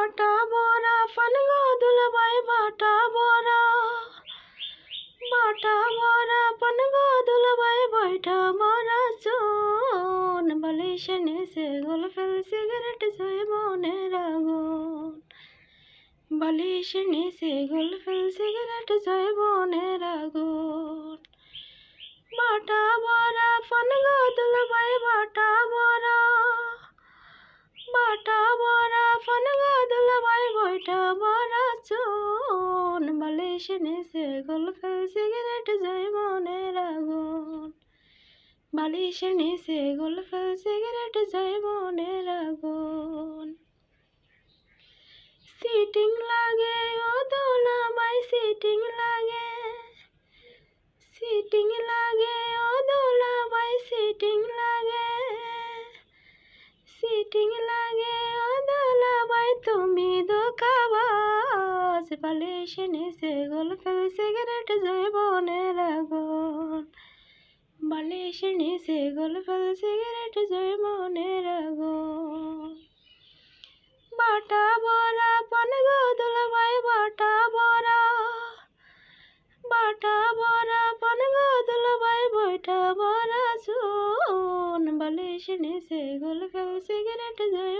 বাটা বড়া পান গো দুলাভাই বাটা বড়া পান গো দুলাভাই বৈঠা মরা চোন বালিশে নিচে গোলফেল সিগারেট জয় মনের আগুন বালিশে নিচে গোলফেল সিগারেট জয় মনের আগুন বাটা বড়া পান গো দুলাভাই বাটা বড়া পান গো দুলাভাই বৈঠা মরা চোন বালিশে নিচে গোলফেল সিগারেট জয় মনের আগুন বালিশে নিচে গোলফেল সিগারেট জয় মনের আগুন সিটিং লাগে ও দুলাভাই সিটিং লাগে ও দুলাভাই সিটিং লাগে ও দুলাভাই তুমি ধোঁকাবাজ বালিশে নিচে গোলফেল সিগারেট জয় মনের আগুন বালিশে নিচে গোলফেল সিগারেট জয় মনের আগুন বাটা বড়া পান গো দুলাভাই বাটা বড়া পান গো দুলাভাই বৈঠা মরা চোন বালিশে নিচে গোলফেল সিগারেট জয়